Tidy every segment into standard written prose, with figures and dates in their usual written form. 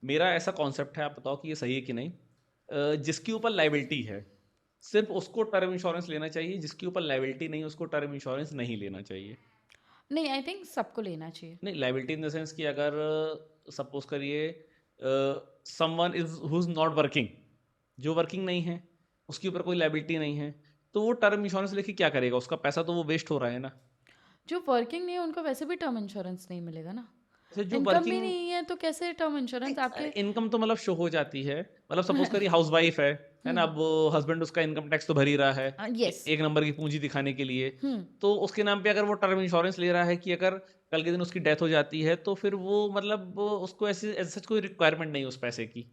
मेरा ऐसा कॉन्सेप्ट है, आप बताओ कि ये सही है कि नहीं। जिसके ऊपर लाइबिलिटी है सिर्फ उसको टर्म इंश्योरेंस लेना चाहिए, जिसके ऊपर लाइबिलिटी नहीं उसको टर्म इंश्योरेंस नहीं लेना चाहिए। नहीं, आई थिंक सबको लेना चाहिए। नहीं, लाइबिलिटी इन द सेंस कि अगर सपोज करिए someone is who is not working, जो वर्किंग नहीं है, उसके ऊपर कोई लाइबिलिटी नहीं है, तो वो टर्म इंश्योरेंस लेके क्या करेगा? उसका पैसा तो वो वेस्ट हो रहा है ना। जो वर्किंग नहीं है उनको वैसे भी टर्म इंश्योरेंस नहीं मिलेगा ना। अच्छा, जो इनकम भी वर्किंग, नहीं है तो कैसे टर्म इंश्योरेंस आपके। इनकम तो मतलब शो हो जाती है। मतलब सपोज करिए हाउस वाइफ है ना, अब हस्बैंड उसका इनकम टैक्स तो भर ही रहा है, यस। एक नंबर की पूंजी दिखाने के लिए। हम्म। तो उसके नाम पे अगर वो टर्म इंश्योरेंस ले रहा है कि अगर कल के दिन उसकी डेथ हो जाती है तो फिर वो मतलब उसको ऐसे ऐसे सच कोई रिक्वायरमेंट नहीं उस पैसे की।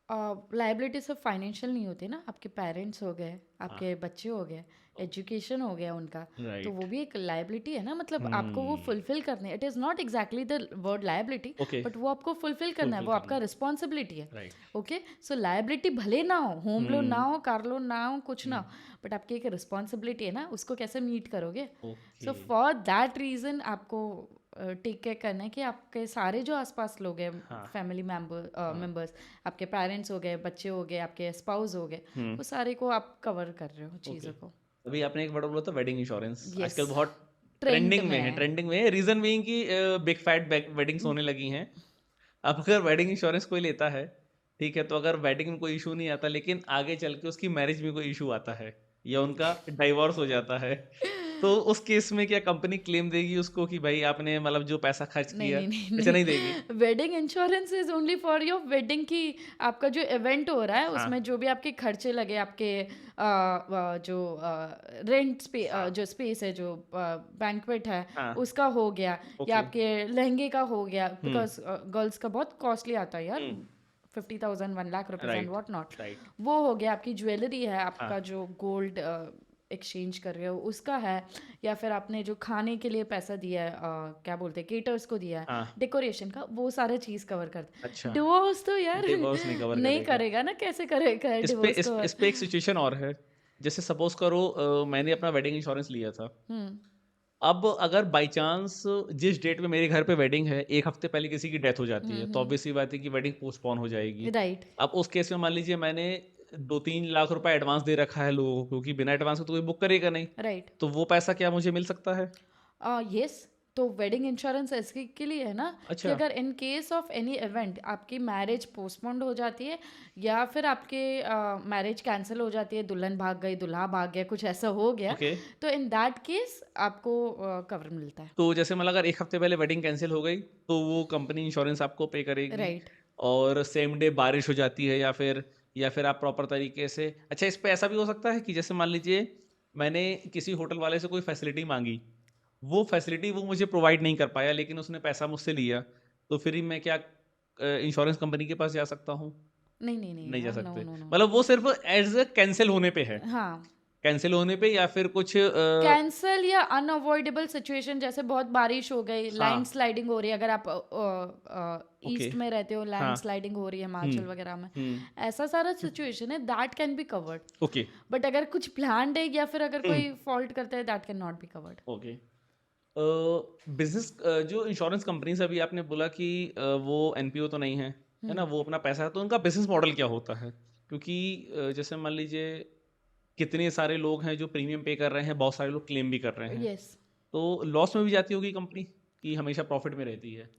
लाइबिलिटी सिर्फ फाइनेंशियल नहीं होती ना, आपके पेरेंट्स हो गए, हाँ, आपके बच्चे हो गए, एजुकेशन हो गया उनका। तो वो राइट। भी एक लाइबिलिटी है ना, मतलब आपको वो हम्म। फुलफिल करने, it is not exactly the word liability, okay. But वो आपको फुलफिल करना है, फुलफिल वो करना आपका है। रिस्पॉन्सिबिलिटी है। राइट। ओके। सो लाइबिलिटी भले ना हो, होम लोन ना हम्म। हो, कार लोन ना हो, कुछ ना हम्म। हो, बट आपकी एक रिस्पॉन्सिबिलिटी है ना, उसको कैसे मीट करोगे। Okay. So for that reason आपको टेक केयर करना है कि आपके सारे जो आसपास लोग हैं, हाँ। फैमिली हाँ। मेम्बर्स, आपके पेरेंट्स हो गए, बच्चे हो गए, आपके स्पाउस हो गए, हम्म। वो सारे को आप कवर कर रहे हो ओके। चीज़ों को। अभी आपने एक वर्ड बोला था, वेडिंग इंश्योरेंस, यस। आजकल बहुत ट्रेंड ट्रेंडिंग में में है। है। ट्रेंडिंग में है, रीजन बीइंग कि बिग फैट वेडिंग्स होने लगी हैं। अब अगर वेडिंग इंश्योरेंस कोई लेता है, ठीक है, तो अगर वेडिंग में कोई इशू नहीं आता, लेकिन आगे चल के उसकी मैरिज में कोई इशू आता है या उनका डाइवोर्स हो जाता है, तो उस केस में क्या कंपनी क्लेम देगी उसको कि भाई आपने मतलब जो पैसा खर्च नहीं किया? नहीं नहीं अच्छा, नहीं देगी। नहीं, wedding insurance is only for your wedding की। आपका जो इवेंट हो रहा है हाँ। उसमें जो भी आपके खर्चे लगे, आपके जो रेंट हाँ। जो स्पेस है, जो बैंक्वेट है, हाँ। उसका हो गया, या ओके। आपके लहंगे का हो गया, हम्म। बिकॉज गर्ल्स का बहुत कॉस्टली आता है यार, हम्म। 50,000 1 lakh rupees and right. What not. Right. वो हो गया, आपकी ज्वेलरी है, हाँ। आपका जो गोल्ड एक्सचेंज कर रहे हो उसका है, या फिर आपने जो खाने के लिए पैसा दिया है, क्या बोलते हैं, केटर्स को दिया है, हाँ। डेकोरेशन का, वो सारा चीज़ कवर करता अच्छा। है। डिवोर्स तो यार डिवोर्स नहीं कवर नहीं करेगा। करेगा ना, कैसे करेगा इस पे डिवोर्स इस कवर। पे एक सिचुएशन और है। जैसे सपोज करो मैंने अपना वेडिंग इंश्योरेंस लिया था। हम्म। अब अगर बाई चांस जिस डेट में मेरे घर पे वेडिंग है, एक हफ्ते पहले किसी की डेथ हो जाती है, तो ऑब्वियस सी बात है कि वेडिंग पोस्टपोन हो जाएगी। राइट। अब उस केस में मान लीजिए मैंने 2-3 लाख रुपए एडवांस दे रखा है लोगों को, क्योंकि बिना एडवांस के तो कोई बुक करेगा नहीं। राइट। तो वो पैसा क्या मुझे मिल सकता है? यस। तो वेडिंग इंश्योरेंस इसके के लिए है ना, कि अच्छा। अगर in case of any event आपकी मैरिज पोस्टपोन्ड हो जाती है, या फिर आपके मैरिज कैंसिल हो जाती है, दुल्हन भाग गई, दूल्हा भाग गया, कुछ ऐसा हो गया, ओके। तो इन दैट केस आपको कवर मिलता है। तो जैसे मतलब अगर एक हफ्ते पहले वेडिंग कैंसिल हो गई, तो वो कंपनी इंश्योरेंस आपको पे करेगी। राइट। और सेम डे बारिश हो जाती है या फिर आप प्रॉपर तरीके से, अच्छा, इस पे ऐसा भी हो सकता है कि जैसे मान लीजिए मैंने किसी होटल वाले से कोई फैसिलिटी मांगी, वो फैसिलिटी वो मुझे प्रोवाइड नहीं कर पाया, लेकिन उसने पैसा मुझसे लिया, तो फिर मैं क्या इंश्योरेंस कंपनी के पास जा सकता हूँ? नहीं नहीं नहीं नहीं जा यार, नो सकते। No no. मतलब वो सिर्फ एज ए कैंसिल होने पे है। हाँ। कैंसिल होने पे या फिर कुछ कैंसल या अनअवॉइडेबल सिचुएशन, जैसे बहुत बारिश हो गई, हाँ। लैंड स्लाइडिंग हो रही है, अगर आप ओके। ईस्ट में रहते हो, लैंड हाँ। स्लाइडिंग हो रही है हम्म। हिमाचल वगैरह में, हम्म। ऐसा सारा सिचुएशन है, that can be covered. Okay. But अगर कुछ प्लान्ड है या फिर अगर हम्म। कोई फॉल्ट करता है, that can not be covered. Okay. Business जो इंश्योरेंस कंपनीज अभी आपने बोला कि वो एनपीओ तो नहीं है ना, वो अपना पैसा है, तो उनका बिजनेस मॉडल क्या होता है? क्योंकि जैसे मान लीजिए कितने सारे लोग हैं जो प्रीमियम पे कर रहे हैं, बहुत सारे लोग क्लेम भी कर रहे हैं, यस। तो लॉस में भी जाती होगी कंपनी कि हमेशा प्रॉफिट में रहती है?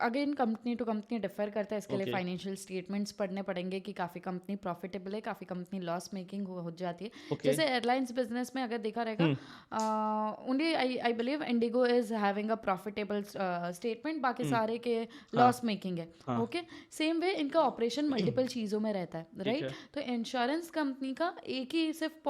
Again company to company differ करता है, इसके लिए ओके। फाइनेंशियल स्टेटमेंट्स पढ़ने पड़ेंगे कि काफ़ी कंपनी प्रॉफिटेबल है, काफ़ी कंपनी लॉस मेकिंग हो जाती है। ओके। जैसे एयरलाइंस बिजनेस में अगर देखा रहेगा, hmm. Only I believe IndiGo is having a profitable statement, बाकी हम्म। सारे के हाँ। लॉस मेकिंग है। हाँ। ओके। सेम वे इनका ऑपरेशन मल्टीपल चीज़ों में रहता है, ठीक राइट। है। तो इंश्योरेंस कंपनी का एक ही सिर्फ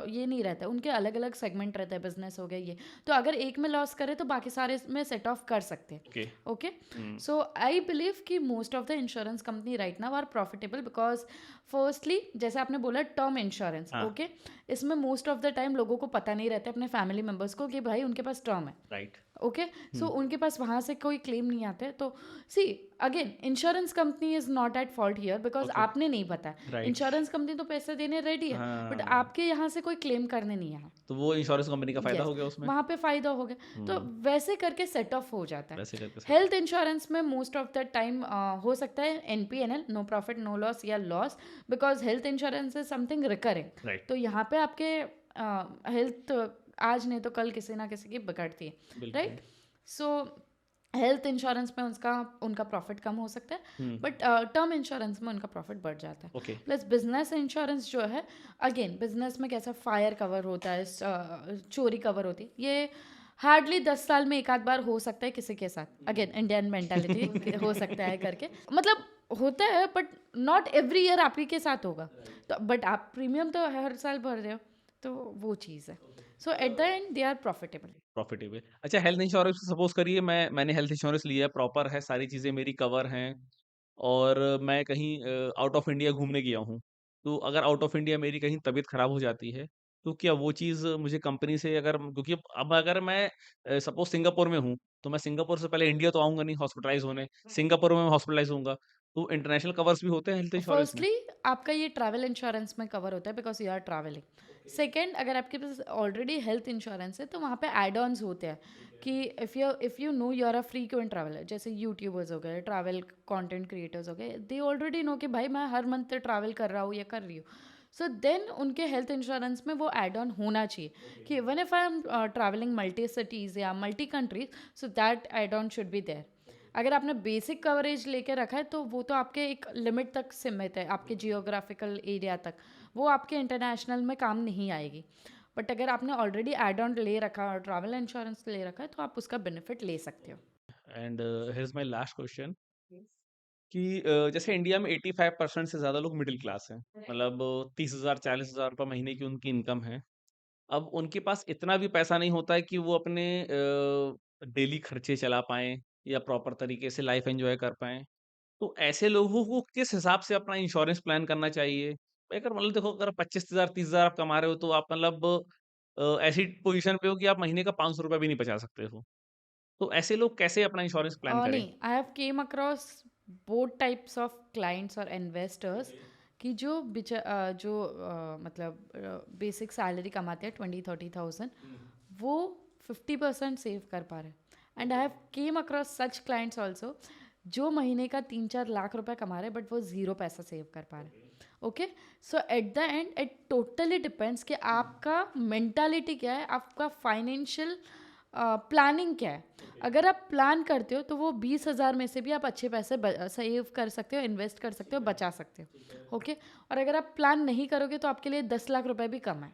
ये नहीं रहता है, उनके अलग अलग सेगमेंट रहता है, बिजनेस हो गया ये। तो अगर एक में लॉस करे तो बाकी सारे में सेट ऑफ कर सकते हैं। Okay. Okay. Hmm. So I believe कि most of the insurance company right now are profitable, because firstly जैसे आपने बोला टर्म इंश्योरेंस, हाँ। ओके, इसमें मोस्ट ऑफ द टाइम लोगों को पता नहीं रहता, अपने फैमिली मेम्बर्स को, कि भाई उनके पास टर्म है। राइट। ओके, सो उनके पास वहाँ से कोई क्लेम नहीं आते हैं। तो see again, insurance company is not at fault here because okay, आपने नहीं बताया। राइट। इंश्योरेंस कंपनी तो पैसे देने रेडी है, बट हाँ, आपके यहाँ से कोई क्लेम करने नहीं आया। तो वो इंश्योरेंस कंपनी का फ़ायदा यस, हो गया उसमें? वहाँ पे फ़ायदा हो गया। तो हुँ, वैसे करके सेट ऑफ हो जाता है। वैसे करके सेट हेल्थ इंश्योरेंस में मोस्ट ऑफ द टाइम हो सकता है एनपीएनएल, नो प्रॉफिट नो लॉस, या loss, because health insurance is something recurring. Right, तो यहाँ पे आपके हेल्थ आज नहीं तो कल किसी ना किसी की बिगड़ती है, बिल्कुल। राइट? सो हेल्थ इंश्योरेंस में उसका उनका प्रॉफिट कम हो सकता है, हुँ, बट टर्म इंश्योरेंस में उनका प्रॉफिट बढ़ जाता है। ओके, प्लस बिजनेस इंश्योरेंस जो है, अगेन बिजनेस में कैसा फायर कवर होता है, चोरी कवर होती है, ये हार्डली 10 साल में एक आध बार हो सकता है किसी के साथ। अगेन इंडियन मेंटालिटी हो सकता है करके, मतलब होता है, बट नॉट एवरी ईयर आप ही के साथ होगा। तो बट आप प्रीमियम तो हर साल भर रहे हो, तो वो चीज़ है। So at the end they are profitable. Profitable. अच्छा, हेल्थ इंश्योरेंस सपोज़ करिए मैंने हेल्थ इंश्योरेंस लिया है, प्रॉपर है, सारी चीज़ें मेरी कवर हैं और मैं कहीं आउट ऑफ इंडिया घूमने गया हूँ। तो अगर आउट ऑफ इंडिया मेरी कहीं तबीयत ख़राब हो जाती है, तो क्या वो चीज़ मुझे कंपनी से अगर क्योंकि अब अगर मैं सपोज़ सिंगापुर में हूँ, तो मैं सिंगापुर से पहले इंडिया तो आऊँगा नहीं हॉस्पिटलाइज़ होने, सिंगापुर में मैं हॉस्पिटलाइज़ होऊँगा। तो इंटरनेशनल कवर्स भी होते हैं हेल्थ इंश्योरेंस में? फर्स्टली आपका ये ट्रैवल इंश्योरेंस में कवर होता है because you are travelling. Second, अगर आपके पास ऑलरेडी हेल्थ इंश्योरेंस है तो वहाँ पे एड ऑन्स होते हैं कि if you know you are a frequent traveller, जैसे यूट्यूबर्स हो गए, ट्रैवल कंटेंट क्रिएटर्स हो गए, दे ऑलरेडी नो कि भाई मैं हर मंथ ट्रैवल कर रहा हूँ या कर रही हूँ। सो देन उनके हेल्थ इंश्योरेंस में वो एड ऑन होना चाहिए कि even if I am travelling multi cities या multi countries, so that add on should be there. अगर आपने बेसिक कवरेज लेके रखा है तो वो तो आपके एक लिमिट तक सीमित है, आपके जियोग्राफिकल एरिया तक, वो आपके इंटरनेशनल में काम नहीं आएगी। बट अगर आपने ऑलरेडी एड ऑन ले रखा और ट्रैवल इंश्योरेंस ले रखा है तो आप उसका बेनिफिट ले सकते हो। And here is my last question कि जैसे इंडिया में 85% से ज़्यादा लोग मिडिल क्लास हैं। मतलब 30,000 40,000 रुपए महीने की उनकी इनकम है। अब उनके पास इतना भी पैसा नहीं होता है कि वो अपने डेली खर्चे चला पाएँ या प्रॉपर तरीके से लाइफ एन्जॉय कर पाएँ। तो ऐसे लोगों को किस हिसाब से अपना इंश्योरेंस प्लान करना चाहिए? अगर मतलब देखो अगर 25,000 30,000 आप कमा रहे हो तो आप मतलब ऐसी पोज़ीशन पे हो कि आप महीने का ₹500 भी नहीं बचा सकते हो। तो ऐसे लोग कैसे अपना इंश्योरेंस प्लान करें? नहीं, I have came across both types of clients और इन्वेस्टर्स कि जो मतलब बेसिक सैलरी कमाते हैं 20-30,000, वो 50% सेव कर पा रहे हैं। And I have came across such clients also जो महीने का 3-4 लाख रुपए कमा रहे हैं बट वो ज़ीरो पैसा सेव कर पा रहे हैं। Okay, so at the and it totally depends कि आपका मेंटालिटी क्या है, आपका फाइनेंशियल प्लानिंग क्या है। अगर आप प्लान करते हो तो वो 20,000 में से भी आप अच्छे पैसे सेव कर सकते हो, इन्वेस्ट कर सकते हो, बचा सकते हो। ओके, और अगर आप प्लान नहीं करोगे तो आपके लिए 10 लाख रुपए भी कम है।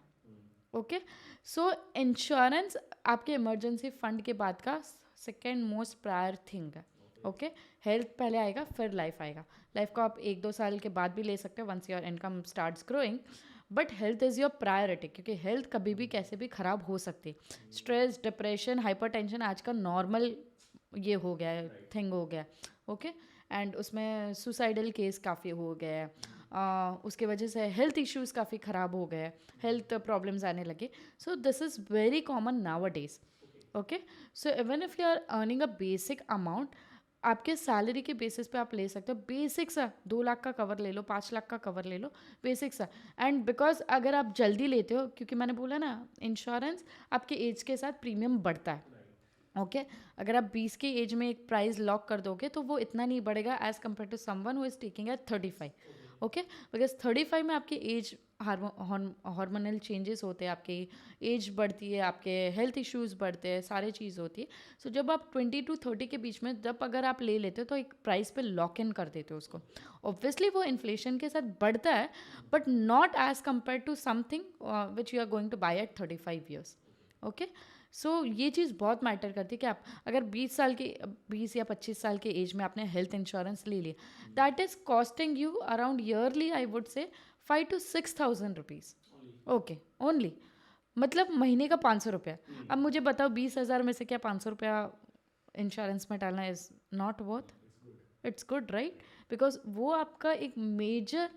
ओके, सो इंश्योरेंस आपके इमरजेंसी फंड के बाद का सेकेंड मोस्ट प्रायर थिंग है। ओके, हेल्थ पहले आएगा फिर लाइफ आएगा। लाइफ को आप 1-2 साल के बाद भी ले सकते हो once your income starts growing, but health is your priority क्योंकि हेल्थ कभी भी कैसे भी ख़राब हो सकती है। स्ट्रेस, डिप्रेशन, हाइपरटेंशन आज का नॉर्मल ये हो गया है, थिंग हो गया है। ओके, एंड उसमें सुसाइडल केस काफ़ी हो गए हैं। उसके वजह से हेल्थ इश्यूज़ काफ़ी ख़राब हो गए, हेल्थ प्रॉब्लम्स आने लगे। So this is very common nowadays. Okay, so even if you are earning a basic amount, आपके सैलरी के बेसिस पे आप ले सकते हो बेसिक सा 2 लाख का कवर ले लो, 5 लाख का कवर ले लो, बेसिक सा। एंड बिकॉज अगर आप जल्दी लेते हो, क्योंकि मैंने बोला ना इंश्योरेंस आपके एज के साथ प्रीमियम बढ़ता है। ओके, अगर आप 20 की एज में एक प्राइस लॉक कर दोगे तो वो इतना नहीं बढ़ेगा age compare to someone who is taking at 35। Okay, because 35 में आपकी एज हार्मोनल चेंजेस होते हैं, आपकी एज बढ़ती है, आपके हेल्थ इश्यूज बढ़ते हैं, सारी चीज़ होती है। सो जब आप 20 to 30 के बीच में जब अगर आप ले लेते हो तो एक प्राइस पे लॉक इन कर देते हो उसको। ऑब्वियसली वो इन्फ्लेशन के साथ बढ़ता है, but not as compare to something which you are going to buy at 35 years. Okay, so ये चीज़ बहुत मैटर करती है कि आप अगर 20 या 25 साल के एज में आपने हेल्थ इंश्योरेंस ले लिया, that is costing you around yearly I would say 5 to 6,000 rupees. Okay, only, मतलब महीने का 500 रुपया। अब मुझे बताओ 20,000 में से क्या 500 रुपया इंश्योरेंस में डालना is not worth. It's good right, because वो आपका एक मेजर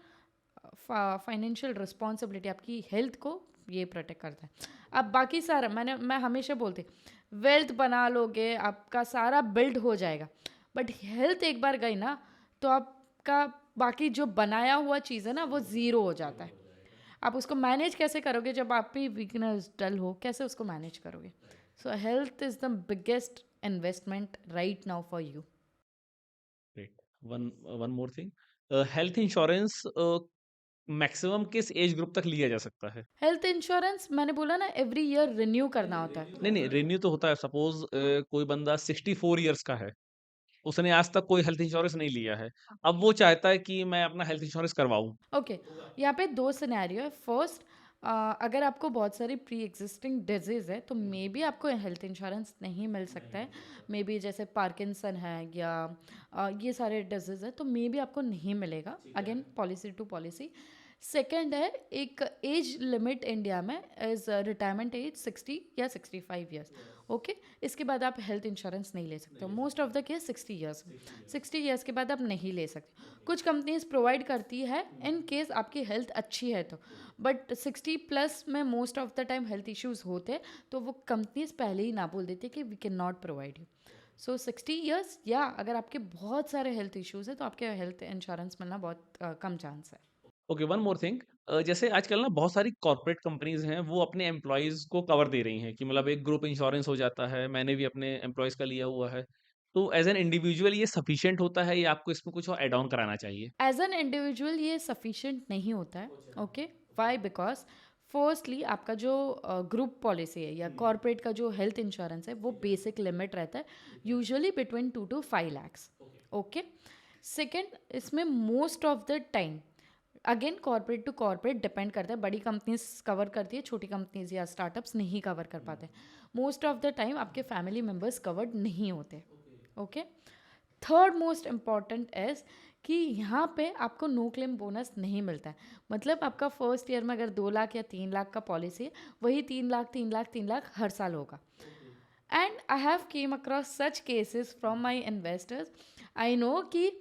फाइनेंशियल रिस्पॉन्सिबिलिटी, आपकी हेल्थ को ये प्रोटेक्ट करता है। अब बाकी सारा मैं हमेशा बोलती वेल्थ बना लोगे, आपका सारा बिल्ड हो जाएगा, बट हेल्थ एक बार गई ना तो आपका बाकी जो बनाया हुआ चीज़ है ना वो ज़ीरो हो जाता है। आप उसको मैनेज कैसे करोगे जब आप भी वीकनेस डल हो, कैसे उसको मैनेज करोगे? सो health is the biggest investment right now for you. Great. One one more thing, health insurance maximum किस एज ग्रुप तक लिया जा सकता है? हेल्थ इंश्योरेंस मैंने बोला ना एवरी ईयर रिन्यू करना होता है। नहीं, नहीं, रिन्यू तो होता है। सपोज़ कोई बंदा 64 इयर्स का है, उसने आज तक कोई हेल्थ इंश्योरेंस नहीं लिया है। अब वो चाहता है कि मैं अपना हेल्थ इंश्योरेंस करवाऊँ। ओके, यहाँ पे दो सिनेरियो है। फर्स्ट, अगर आपको बहुत सारी प्री एग्जिस्टिंग डिजीज़ है तो मे बी आपको हेल्थ इंश्योरेंस नहीं मिल सकता है। मे बी जैसे पार्किंसन है या ये सारे डिजीज़ है तो मे बी आपको नहीं मिलेगा, again policy to policy. Second है, एक एज लिमिट इंडिया में इज रिटायरमेंट एज 60 या 65 ईयर्स। ओके, इसके बाद आप हेल्थ इंश्योरेंस नहीं ले सकते हो। Most of the case 60 years, 60 years के बाद आप नहीं ले सकते। कुछ कंपनीज प्रोवाइड करती है इन केस आपकी हेल्थ अच्छी है तो, बट 60 प्लस में most of the time health issues होते हैं तो वो कंपनीज पहले ही ना बोल देती है कि we can not provide you. So 60 years, या अगर आपके बहुत सारे हेल्थ इश्यूज है तो आपके हेल्थ इंश्योरेंस मिलना बहुत कम चांस है। ओके, वन मोर थिंग, जैसे आजकल ना बहुत सारी कॉर्पोरेट कंपनीज़ हैं, वो अपने एम्प्लॉइज़ को कवर दे रही हैं कि मतलब एक ग्रुप इंश्योरेंस हो जाता है, मैंने भी अपने एम्प्लॉइज़ का लिया हुआ है। तो एज़ एन इंडिविजुअल ये सफिशिएंट होता है या आपको इसमें कुछ और ऐड ऑन कराना चाहिए? एज एन इंडिविजुअल ये सफिशिएंट नहीं होता है। Okay, Y? बिकॉज फर्स्टली आपका जो ग्रुप पॉलिसी है या कॉर्पोरेट का जो हेल्थ इंश्योरेंस है वो बेसिक लिमिट रहता है usually between 2 to 5 lakhs। Okay, second, इसमें most of the time again corporate to corporate depend करता है, बड़ी कंपनीज कवर करती है, छोटी कंपनीज या स्टार्टअप्स नहीं कवर कर पाते। मोस्ट ऑफ द टाइम आपके फैमिली मेम्बर्स कवर्ड नहीं होते। Okay, third most important is कि यहाँ पे आपको नो क्लेम बोनस नहीं मिलता है। मतलब आपका फर्स्ट ईयर में अगर 2 लाख या 3 लाख का पॉलिसी है, वही 3 लाख 3 लाख 3 लाख हर साल होगा। And I have came across such cases from my investors. I know कि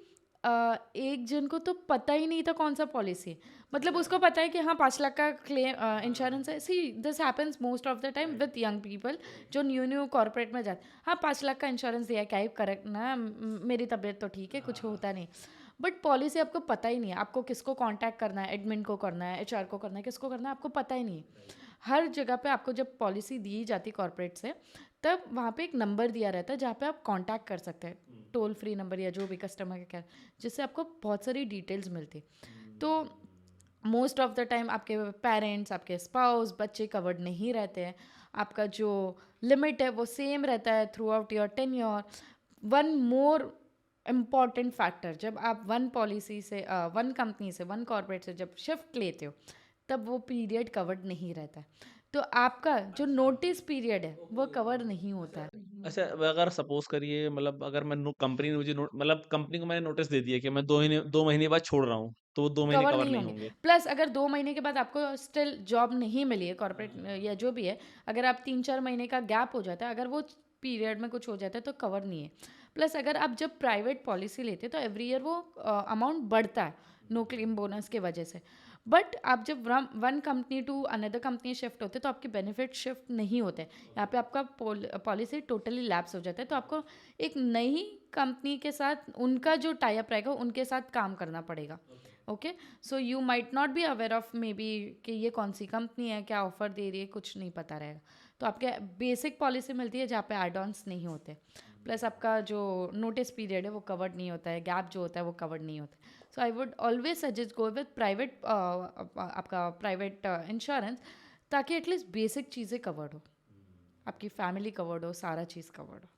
एक जन को तो पता ही नहीं था कौन सा पॉलिसी है। मतलब उसको पता है कि हाँ 5 लाख का क्लेम इंश्योरेंस है। See this happens most of the time with young people जो न्यू न्यू कॉर्पोरेट में जाते, हाँ 5 लाख का इंश्योरेंस दिया है, क्या ही करेक्ट ना, मेरी तबीयत तो ठीक है, कुछ होता नहीं। बट पॉलिसी आपको पता ही नहीं है, आपको किसको कांटेक्ट करना है, एडमिन को करना है, एचआर को करना है, किसको करना है, आपको पता ही नहीं है। हर जगह पे आपको जब पॉलिसी दी जाती कॉर्पोरेट से, तब वहाँ पे एक नंबर दिया रहता है जहाँ पे आप कांटेक्ट कर सकते हैं, टोल फ्री नंबर या जो भी कस्टमर केयर, जिससे आपको बहुत सारी डिटेल्स मिलती। तो मोस्ट ऑफ द टाइम आपके पेरेंट्स, आपके स्पाउस, बच्चे कवर्ड नहीं रहते हैं। आपका जो लिमिट है वो सेम रहता है through out your tenure. One more important factor, जब आप वन पॉलिसी से वन कंपनी से, वन कॉर्पोरेट से जब शिफ्ट लेते हो, तब वो पीरियड कवर्ड नहीं रहता है। तो आपका जो नोटिस पीरियड है वो कवर नहीं होता है। अच्छा, अगर सपोज़ करिए मतलब अगर मैं नो कंपनी ने मुझे नो मतलब कंपनी को मैंने नोटिस दे दिया कि मैं 2 महीने बाद छोड़ रहा हूँ, तो वो 2 महीने कवर कवर नहीं नहीं होंगे। होंगे। प्लस अगर 2 महीने के बाद आपको स्टिल जॉब नहीं मिली है कॉर्पोरेट या जो भी है, अगर आप 3-4 महीने का गैप हो जाता है, अगर वो पीरियड में कुछ हो जाता है तो कवर नहीं है। प्लस अगर आप जब प्राइवेट पॉलिसी लेते हैं तो एवरी ईयर वो अमाउंट बढ़ता है नो क्लेम बोनस के वजह से। बट आप जब one company to another company shift होते हैं तो आपके बेनिफिट शिफ्ट नहीं होते। यहाँ पे आपका पॉलिसी टोटली लैप्स हो जाता है, तो आपको एक नई कंपनी के साथ उनका जो टाई अप रहेगा उनके साथ काम करना पड़ेगा। Okay, so you might not be aware of may be कि ये कौन सी कंपनी है, क्या ऑफर दे रही है, कुछ नहीं पता रहेगा। तो आपके बेसिक पॉलिसी मिलती है जहाँ पे एड ऑन्स नहीं होते। प्लस आपका जो नोटिस पीरियड है वो कवर्ड नहीं होता है, गैप जो होता है वो कवर्ड नहीं होता है। So I would always suggest go with private, आपका प्राइवेट इंश्योरेंस, ताकि एटलीस्ट बेसिक चीज़ें कवर्ड हो, आपकी फैमिली कवर्ड हो, सारा चीज़ कवर्ड हो।